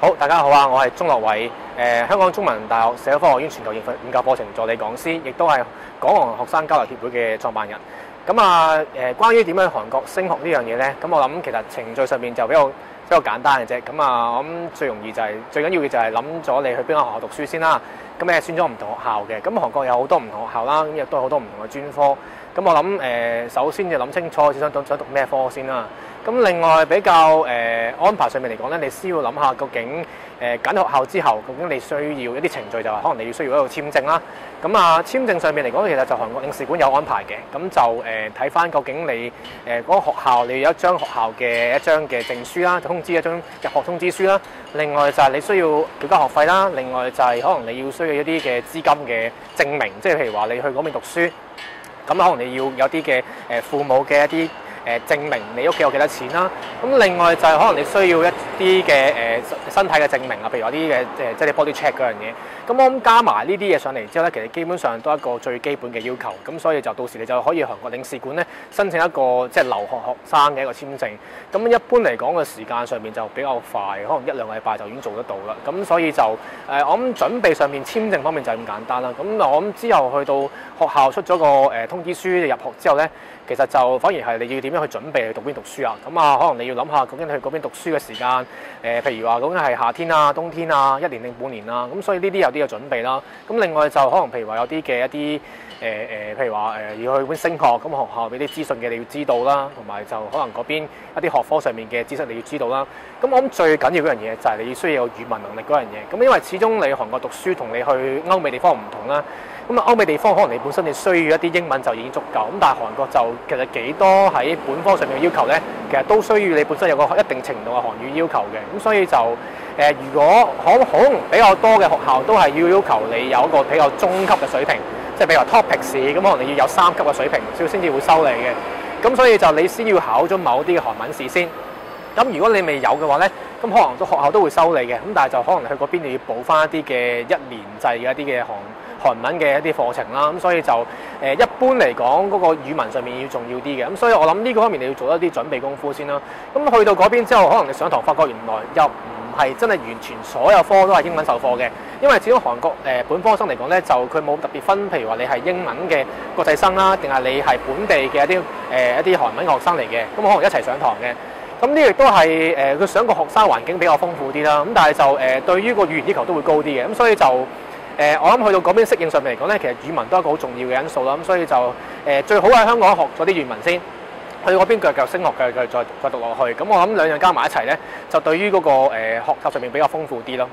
好，大家好啊！我係鍾樂偉，香港中文大學社會科學院全球研究課程助理講師，亦都係港韓學生交流協會嘅創辦人。咁啊，關於點樣去韓國升學呢樣嘢咧，咁我諗其實程序上面就比較簡單嘅啫。咁啊，我諗最容易就係、最緊要嘅就係諗咗你去邊間學校讀書先啦。咁你選咗唔同學校嘅，咁韓國有好多唔同學校啦，咁亦都有好多唔同嘅專科。咁我諗首先就諗清楚想讀咩科先啦。咁另外比較安排上面嚟講咧，你先要諗下究竟揀學校之後，究竟你需要一啲程序，就係可能你要需要一個簽證啦。咁啊，簽證上面嚟講，其實就韓國領事館有安排嘅。咁就睇翻究竟你嗰個學校，你要有一張學校嘅證書啦，通知一張入學通知書啦。另外就係你需要繳交學費啦。另外就係可能你要需要一啲嘅資金嘅證明，即係譬如話你去嗰邊讀書，咁可能你要有啲嘅父母嘅一啲證明你屋企有幾多錢啦。咁另外就係可能你需要一啲嘅身體嘅證明啊，譬如話啲嘅即係 body check 嗰樣嘢。咁我諗加埋呢啲嘢上嚟之後咧，其實基本上都係一個最基本嘅要求。咁所以就到時你就可以韓國領事館咧申請一個即係留學學生嘅一個簽證。咁一般嚟講嘅時間上面就比較快，可能1-2個禮拜就已經做得到啦。咁所以就我諗準備上面簽證方面就係咁簡單啦。咁我諗之後去到學校出咗個通知書入學之後咧，其實就反而係你要點樣去準備去讀邊讀書啊？咁啊，可能你要諗下究竟你去嗰邊讀書嘅時間，譬如話究竟係夏天啊、冬天啊、1年定半年啊，咁所以呢啲有啲嘅準備啦。咁另外就可能譬如話有啲嘅一啲譬如話要去嗰邊升學，咁學校俾啲資訊嘅你要知道啦，同埋就可能嗰邊一啲學科上面嘅知識你要知道啦。咁我諗最緊要嗰樣嘢就係你需要有語文能力嗰樣嘢。咁因為始終你韓國讀書同你去歐美地方唔同啦。咁啊，歐美地方可能你本身你需要一啲英文就已經足夠，咁但係韓國就其實幾多喺本科上面嘅要求咧，其實都需要你本身有個一定程度嘅韓語要求嘅。咁所以就如果可能比較多嘅學校都係要求你有一個比較中級嘅水平，即係譬如話 TOPIK 試，咁可能你要有3級嘅水平，先至會收你嘅。咁所以就你先要考咗某啲嘅韓文試先。咁如果你未有嘅話咧，咁可能學校都會收你嘅。咁但係就可能你去嗰邊你要補翻一啲嘅1年制嘅一啲嘅韓文嘅一啲課程啦。咁所以就一般嚟講嗰個語文上面要重要啲嘅。咁所以我諗呢個方面你要做一啲準備功夫先啦。咁去到嗰邊之後，可能你上堂發覺原來又唔係真係完全所有科都係英文授課嘅。因為始終韓國本科生嚟講咧，就佢冇特別分，譬如話你係英文嘅國際生啦，定係你係本地嘅一啲韓文學生嚟嘅，咁可能一齊上堂嘅。咁呢亦都係佢想個學生環境比較豐富啲啦。咁但係就對於個語言要求都會高啲嘅。咁所以就我諗去到嗰邊適應上面嚟講咧，其實語文都係一個好重要嘅因素啦。咁所以就最好喺香港學咗啲語文先，去嗰邊繼續升學再讀落去。咁我諗兩樣加埋一齊咧，就對於嗰個學習上面比較豐富啲咯。